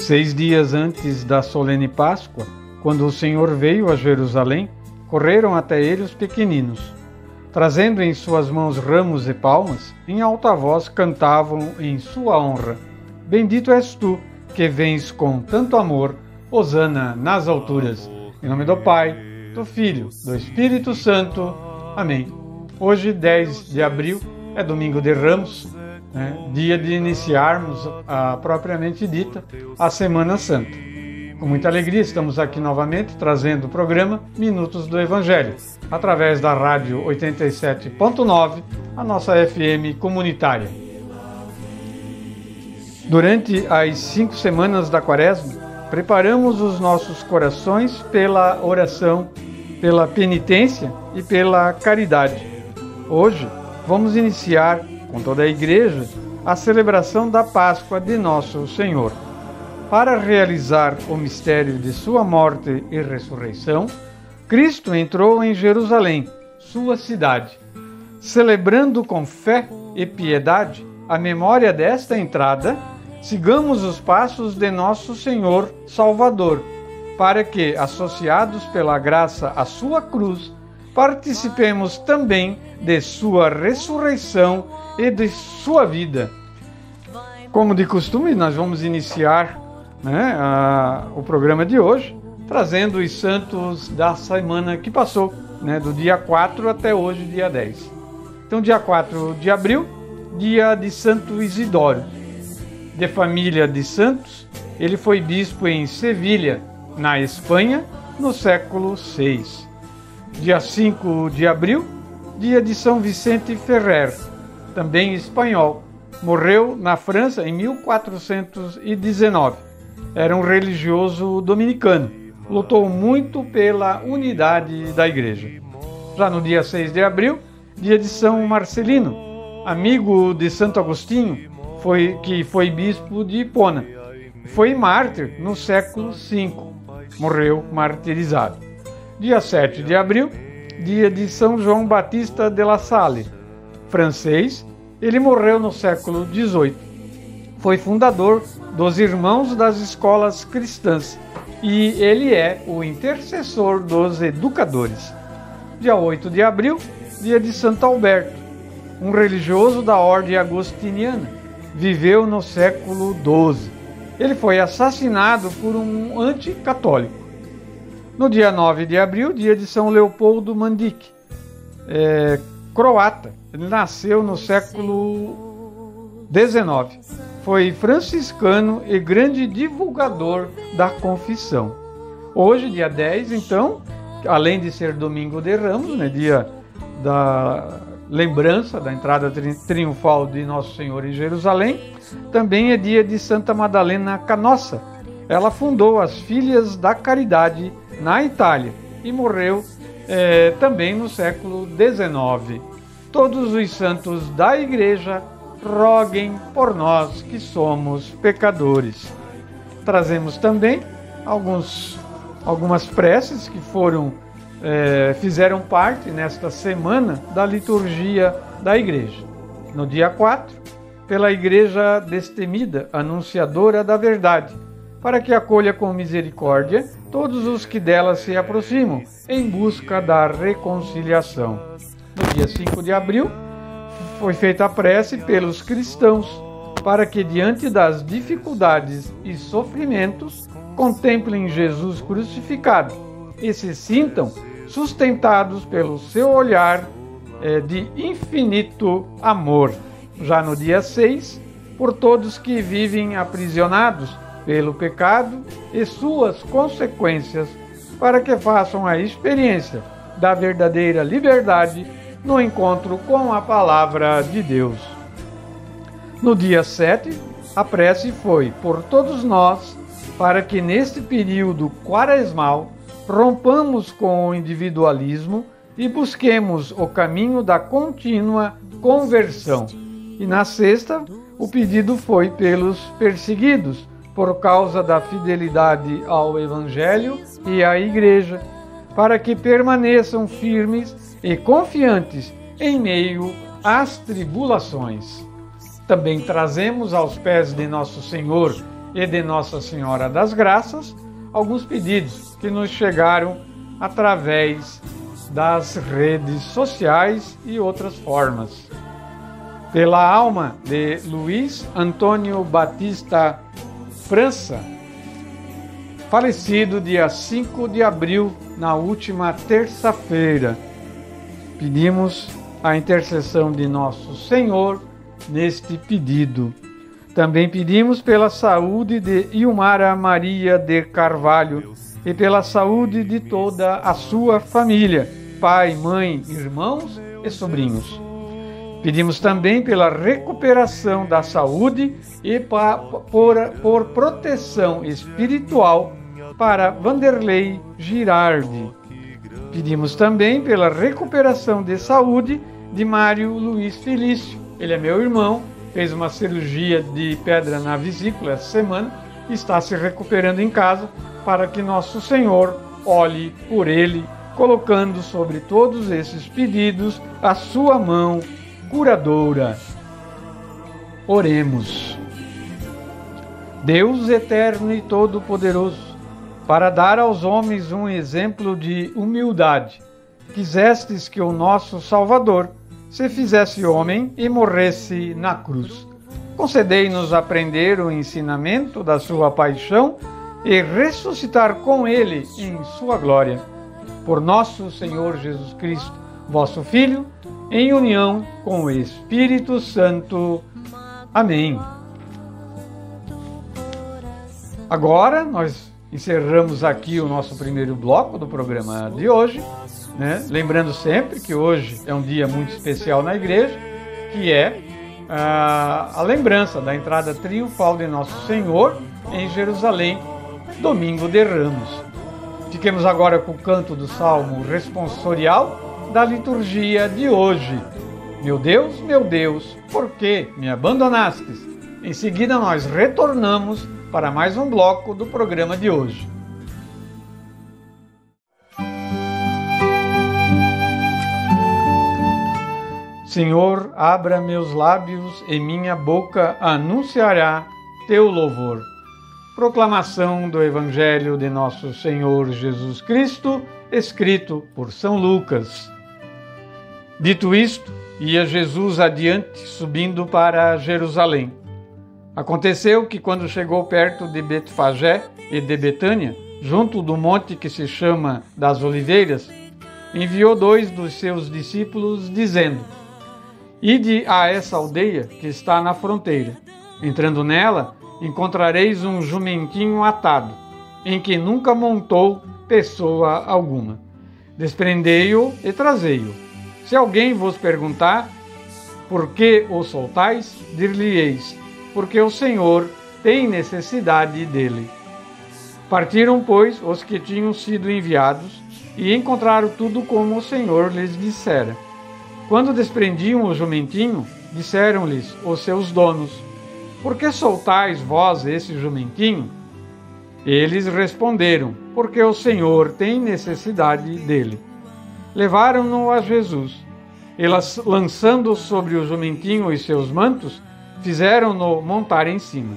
6 dias antes da solene Páscoa, quando o Senhor veio a Jerusalém, correram até ele os pequeninos. Trazendo em suas mãos ramos e palmas, em alta voz cantavam em sua honra: Bendito és tu, que vens com tanto amor, hosana nas alturas. Em nome do Pai, do Filho, do Espírito Santo. Amém. Hoje, 10 de abril, é domingo de Ramos, dia de iniciarmos propriamente dita a Semana Santa. Com muita alegria estamos aqui novamente trazendo o programa Minutos do Evangelho, através da rádio 87.9, a nossa FM comunitária. Durante as 5 semanas da Quaresma, preparamos os nossos corações pela oração, pela penitência e pela caridade. Hoje vamos iniciar, com toda a Igreja, a celebração da Páscoa de Nosso Senhor. Para realizar o mistério de sua morte e ressurreição, Cristo entrou em Jerusalém, sua cidade. Celebrando com fé e piedade a memória desta entrada, sigamos os passos de Nosso Senhor Salvador, para que, associados pela graça à sua cruz, participemos também de sua ressurreição e de sua vida. Como de costume, nós vamos iniciar o programa de hoje, trazendo os santos da semana que passou, do dia 4 até hoje, dia 10. Então, dia 4 de abril, dia de Santo Isidoro. De família de santos, ele foi bispo em Sevilha, na Espanha, no século VI. Dia 5 de abril, dia de São Vicente Ferrer, também espanhol. Morreu na França em 1419. Era um religioso dominicano. Lutou muito pela unidade da Igreja. Já no dia 6 de abril, dia de São Marcelino, amigo de Santo Agostinho, que foi bispo de Hipona. Foi mártir no século V. Morreu martirizado. Dia 7 de abril, dia de São João Batista de La Salle, francês. Ele morreu no século XVIII. Foi fundador dos Irmãos das Escolas Cristãs e ele é o intercessor dos educadores. Dia 8 de abril, dia de Santo Alberto, um religioso da ordem agostiniana. Viveu no século XII. Ele foi assassinado por um anticatólico. No dia 9 de abril, dia de São Leopoldo Mandic, croata. Ele nasceu no século XIX. Foi franciscano e grande divulgador da confissão. Hoje, dia 10, então, além de ser domingo de Ramos, dia da lembrança da entrada triunfal de Nosso Senhor em Jerusalém, também é dia de Santa Madalena Canossa. Ela fundou as Filhas da Caridade na Itália e morreu também no século XIX. Todos os santos da Igreja roguem por nós que somos pecadores. Trazemos também algumas preces que fizeram parte nesta semana da liturgia da Igreja. No dia 4, pela Igreja destemida, anunciadora da verdade, para que acolha com misericórdia todos os que dela se aproximam, em busca da reconciliação. No dia 5 de abril, foi feita a prece pelos cristãos, para que diante das dificuldades e sofrimentos, contemplem Jesus crucificado e se sintam sustentados pelo seu olhar de infinito amor. Já no dia 6, por todos que vivem aprisionados pelo pecado e suas consequências, para que façam a experiência da verdadeira liberdade no encontro com a Palavra de Deus. No dia 7, a prece foi por todos nós, para que neste período quaresmal rompamos com o individualismo e busquemos o caminho da contínua conversão. E na sexta, o pedido foi pelos perseguidos, por causa da fidelidade ao Evangelho e à Igreja, para que permaneçam firmes e confiantes em meio às tribulações. Também trazemos aos pés de Nosso Senhor e de Nossa Senhora das Graças, alguns pedidos que nos chegaram através das redes sociais e outras formas. Pela alma de Luiz Antônio Batista França, falecido dia 5 de abril, na última terça-feira. Pedimos a intercessão de Nosso Senhor neste pedido. Também pedimos pela saúde de Ilmara Maria de Carvalho e pela saúde de toda a sua família, pai, mãe, irmãos e sobrinhos. Pedimos também pela recuperação da saúde e por proteção espiritual para Vanderlei Girardi. Pedimos também pela recuperação de saúde de Mário Luiz Felício. Ele é meu irmão, fez uma cirurgia de pedra na vesícula essa semana e está se recuperando em casa, para que Nosso Senhor olhe por ele, colocando sobre todos esses pedidos a sua mão curadora. Oremos. Deus eterno e todo-poderoso, para dar aos homens um exemplo de humildade, quisestes que o nosso Salvador se fizesse homem e morresse na cruz. Concedei-nos aprender o ensinamento da sua paixão e ressuscitar com ele em sua glória. Por nosso Senhor Jesus Cristo, vosso Filho, em união com o Espírito Santo. Amém. Agora nós encerramos aqui o nosso primeiro bloco do programa de hoje, né? Lembrando sempre que hoje é um dia muito especial na igreja, que é a lembrança da entrada triunfal de Nosso Senhor em Jerusalém, domingo de Ramos. Fiquemos agora com o canto do Salmo responsorial da liturgia de hoje. Meu Deus, por que me abandonastes? Em seguida nós retornamos para mais um bloco do programa de hoje. Senhor, abra meus lábios e minha boca anunciará teu louvor. Proclamação do Evangelho de Nosso Senhor Jesus Cristo, escrito por São Lucas. Dito isto, ia Jesus adiante, subindo para Jerusalém. Aconteceu que, quando chegou perto de Betfagé e de Betânia, junto do monte que se chama das Oliveiras, enviou 2 dos seus discípulos, dizendo: Ide a essa aldeia que está na fronteira. Entrando nela, encontrareis um jumentinho atado, em que nunca montou pessoa alguma. Desprendei-o e trazei-o. Se alguém vos perguntar, por que o soltais, dir-lhe-eis, porque o Senhor tem necessidade dele. Partiram, pois, os que tinham sido enviados, e encontraram tudo como o Senhor lhes dissera. Quando desprendiam o jumentinho, disseram-lhes os seus donos: Por que soltais vós esse jumentinho? Eles responderam: Porque o Senhor tem necessidade dele. Levaram-no a Jesus. E, lançando sobre o jumentinho os seus mantos, fizeram-no montar em cima.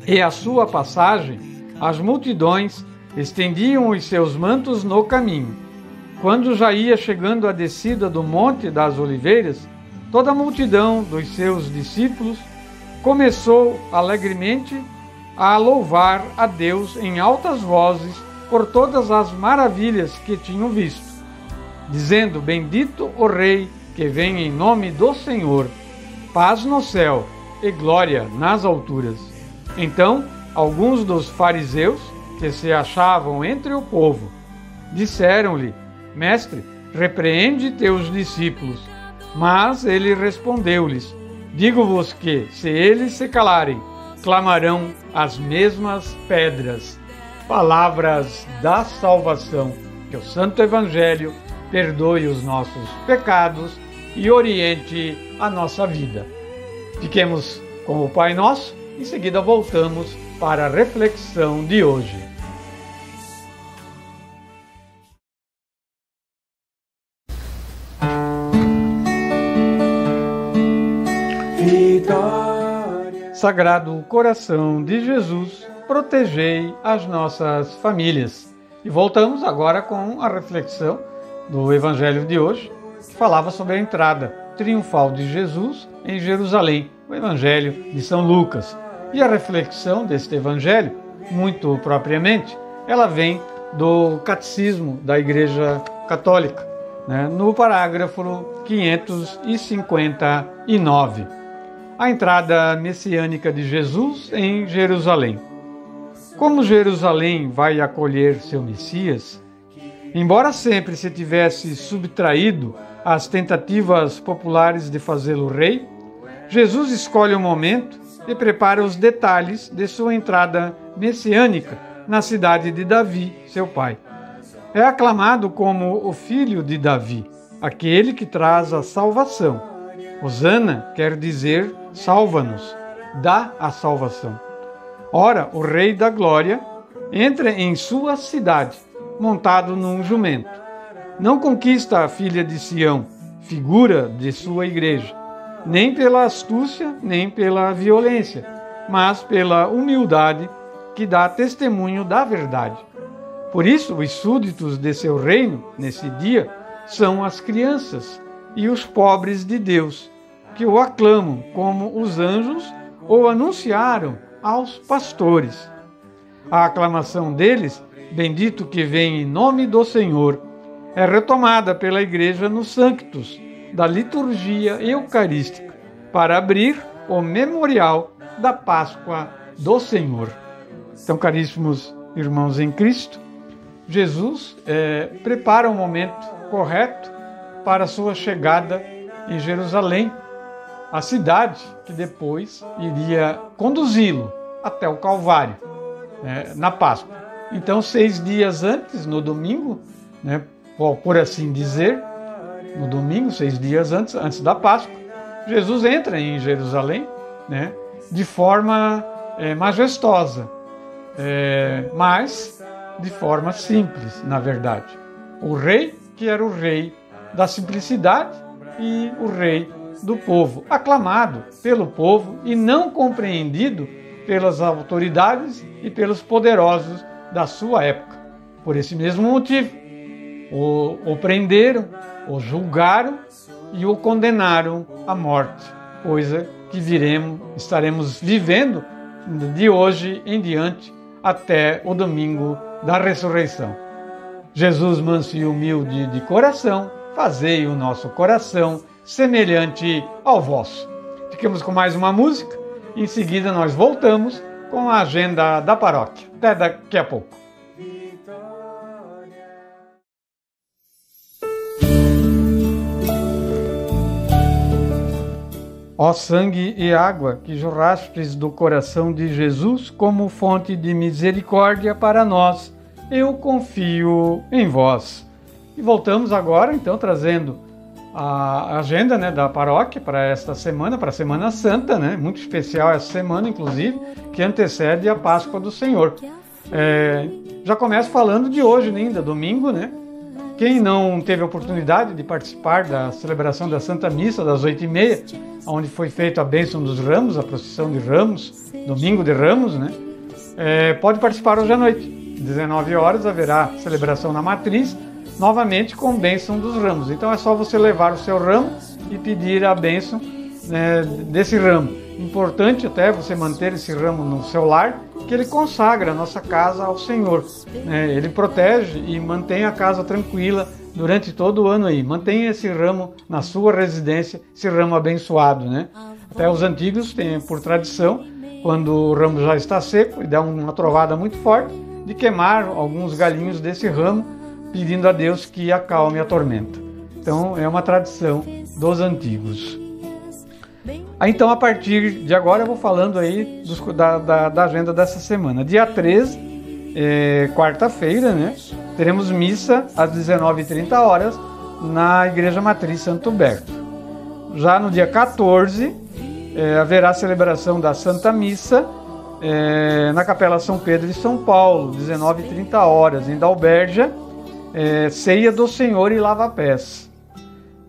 E à sua passagem, as multidões estendiam os seus mantos no caminho. Quando já ia chegando a descida do Monte das Oliveiras, toda a multidão dos seus discípulos começou alegremente a louvar a Deus em altas vozes por todas as maravilhas que tinham visto, dizendo: Bendito o Rei que vem em nome do Senhor, paz no céu e glória nas alturas. Então, alguns dos fariseus, que se achavam entre o povo, disseram-lhe: Mestre, repreende teus discípulos. Mas ele respondeu-lhes: Digo-vos que, se eles se calarem, clamarão as mesmas pedras. Palavras da salvação. Que o Santo Evangelho perdoe os nossos pecados e oriente a nossa vida. Fiquemos com o Pai Nosso, em seguida voltamos para a reflexão de hoje. Sagrado Coração de Jesus, protegei as nossas famílias. E voltamos agora com a reflexão do Evangelho de hoje, que falava sobre a entrada triunfal de Jesus em Jerusalém, o Evangelho de São Lucas. E a reflexão deste Evangelho, muito propriamente, ela vem do Catecismo da Igreja Católica, no parágrafo 559. A entrada messiânica de Jesus em Jerusalém. Como Jerusalém vai acolher seu Messias, embora sempre se tivesse subtraído às tentativas populares de fazê-lo rei, Jesus escolhe o momento e prepara os detalhes de sua entrada messiânica na cidade de Davi, seu pai. É aclamado como o filho de Davi, aquele que traz a salvação. Hosana quer dizer salva-nos, dá a salvação. Ora, o Rei da Glória entra em sua cidade, montado num jumento. Não conquista a filha de Sião, figura de sua igreja, nem pela astúcia, nem pela violência, mas pela humildade que dá testemunho da verdade. Por isso, os súditos de seu reino, nesse dia, são as crianças e os pobres de Deus, que o aclamam como os anjos o anunciaram aos pastores. A aclamação deles, bendito que vem em nome do Senhor, é retomada pela Igreja nos Sanctus da liturgia eucarística, para abrir o memorial da Páscoa do Senhor. Então, caríssimos irmãos em Cristo, Jesus prepara o momento correto para a sua chegada em Jerusalém, a cidade que depois iria conduzi-lo até o Calvário, na Páscoa. Então, 6 dias antes, no domingo, por assim dizer, no domingo, 6 dias antes da Páscoa, Jesus entra em Jerusalém, de forma majestosa, mas de forma simples, na verdade. O rei, que era o rei da simplicidade e o rei do povo, aclamado pelo povo e não compreendido pelas autoridades e pelos poderosos da sua época. Por esse mesmo motivo, o prenderam, o julgaram e o condenaram à morte, coisa que estaremos vivendo de hoje em diante até o domingo da ressurreição. Jesus, manso e humilde de coração, fazei o nosso coração semelhante ao vosso. Fiquemos com mais uma música, em seguida nós voltamos com a agenda da paróquia. Até daqui a pouco. Ó sangue e água que jorrastes do coração de Jesus como fonte de misericórdia para nós, eu confio em vós. E voltamos agora, então, trazendo a agenda da paróquia para esta semana, para a Semana Santa, muito especial essa semana, inclusive, que antecede a Páscoa do Senhor. Já começo falando de hoje ainda, domingo, Quem não teve a oportunidade de participar da celebração da Santa Missa das 8h30, onde foi feita a bênção dos ramos, a procissão de ramos, domingo de ramos, pode participar hoje à noite. 19 horas haverá celebração na matriz, novamente com bênção dos ramos. Então é só você levar o seu ramo e pedir a bênção desse ramo. Importante até você manter esse ramo no seu lar, que ele consagra a nossa casa ao Senhor. Ele protege e mantém a casa tranquila durante todo o ano aí. Mantenha esse ramo na sua residência, esse ramo abençoado. Até os antigos têm por tradição, quando o ramo já está seco e dá uma trovada muito forte, de queimar alguns galinhos desse ramo, pedindo a Deus que acalme a tormenta. Então é uma tradição dos antigos. Então, a partir de agora, eu vou falando aí da agenda dessa semana. Dia 13, quarta-feira, teremos missa às 19h30 na Igreja Matriz Santo Huberto. Já no dia 14, haverá celebração da Santa Missa na Capela São Pedro de São Paulo, 19h30, em Dalbergia, Ceia do Senhor e Lava-Pés.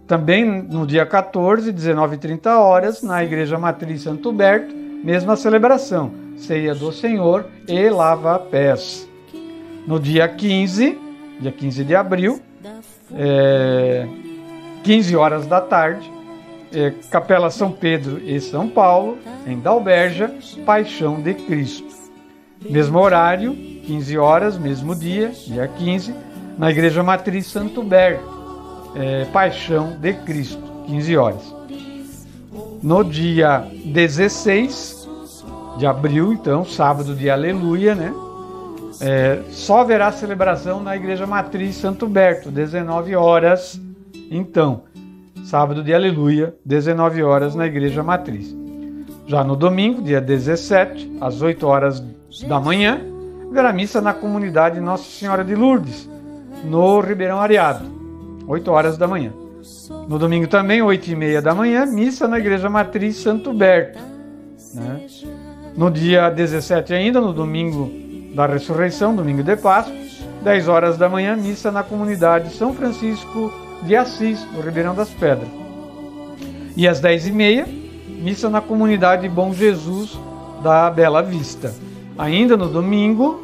Também no dia 14, 19h30, na Igreja Matriz Santo Huberto, mesma celebração, ceia do Senhor e lava-pés. No dia 15 de abril, 15 horas da tarde, Capela São Pedro e São Paulo, em Dalberja, Paixão de Cristo. Mesmo horário, 15 horas, mesmo dia 15, na Igreja Matriz Santo Berto, Paixão de Cristo, 15 horas. No dia 16 de abril, então, sábado de Aleluia, né? Só haverá celebração na Igreja Matriz Santo Berto, 19 horas, então, sábado de Aleluia, 19 horas na Igreja Matriz. Já no domingo, dia 17, às 8 horas da manhã, haverá missa na comunidade Nossa Senhora de Lourdes, no Ribeirão Areado, 8 horas da manhã. No domingo também, 8h30 da manhã, missa na Igreja Matriz Santo Berto, né? No dia 17 ainda, no domingo da Ressurreição, domingo de Páscoa, 10 horas da manhã, missa na comunidade São Francisco de Assis, no Ribeirão das Pedras. E às 10h30, missa na comunidade Bom Jesus da Bela Vista. Ainda no domingo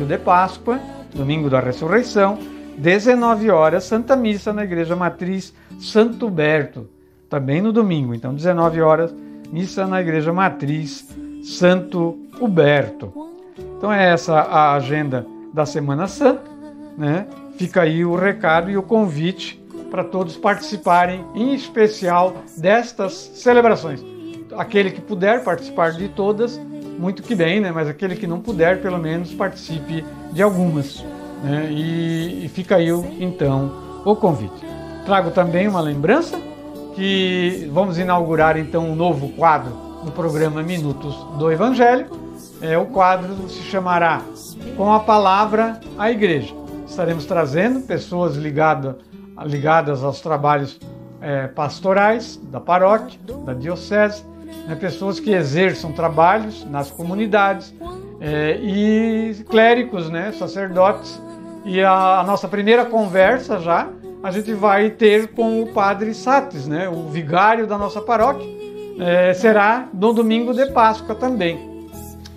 de Páscoa, domingo da Ressurreição, 19 horas, Santa Missa na Igreja Matriz Santo Berto. Também no domingo, então 19 horas, missa na Igreja Matriz Santo Huberto. Então é essa a agenda da Semana Santa, né? Fica aí o recado e o convite para todos participarem, em especial destas celebrações. Aquele que puder participar de todas, muito que bem, né? Mas aquele que não puder, pelo menos participe de algumas, né? E fica aí, então, o convite. Trago também uma lembrança que vamos inaugurar, então, um novo quadro do programa Minutos do Evangelho. O quadro se chamará Com a Palavra à Igreja. Estaremos trazendo pessoas ligadas aos trabalhos pastorais da paróquia, da diocese, né, pessoas que exerçam trabalhos nas comunidades e clérigos, né, sacerdotes. E a nossa primeira conversa já a gente vai ter com o Padre Sates, né, o vigário da nossa paróquia. Será no domingo de Páscoa também.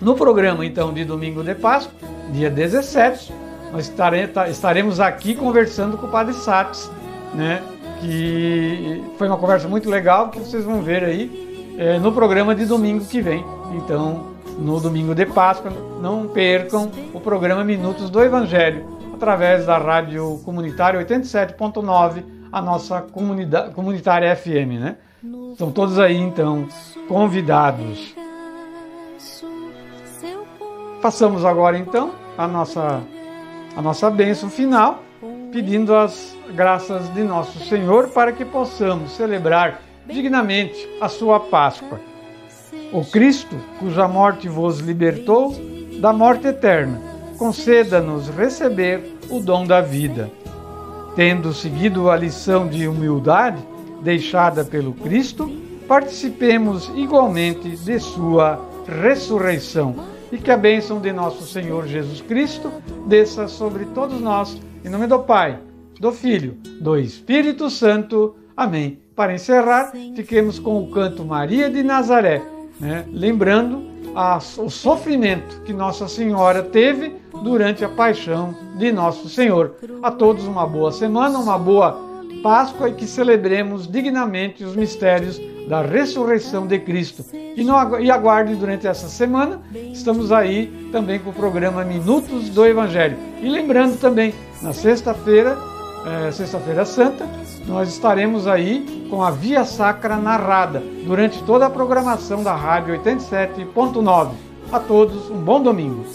No programa, então, de domingo de Páscoa, dia 17, nós estaremos aqui conversando com o Padre Sates, né, que foi uma conversa muito legal, que vocês vão ver aí no programa de domingo que vem. Então, no domingo de Páscoa, não percam o programa Minutos do Evangelho, através da Rádio Comunitária 87.9, a nossa comunitária FM, né? Estão todos aí, então, convidados. Façamos agora, então, a nossa bênção final, pedindo as graças de nosso Senhor para que possamos celebrar dignamente a sua Páscoa. O Cristo, cuja morte vos libertou da morte eterna, conceda-nos receber o dom da vida. Tendo seguido a lição de humildade deixada pelo Cristo, participemos igualmente de sua ressurreição. E que a bênção de nosso Senhor Jesus Cristo desça sobre todos nós, em nome do Pai, do Filho, do Espírito Santo. Amém. Para encerrar, fiquemos com o canto Maria de Nazaré, né? Lembrando o sofrimento que Nossa Senhora teve durante a paixão de nosso Senhor. A todos uma boa semana, uma boa Páscoa e que celebremos dignamente os mistérios da ressurreição de Cristo. E aguarde durante essa semana, estamos aí também com o programa Minutos do Evangelho. E lembrando também, na sexta-feira, Sexta-feira Santa, nós estaremos aí com a Via Sacra narrada durante toda a programação da Rádio 87.9. A todos, um bom domingo.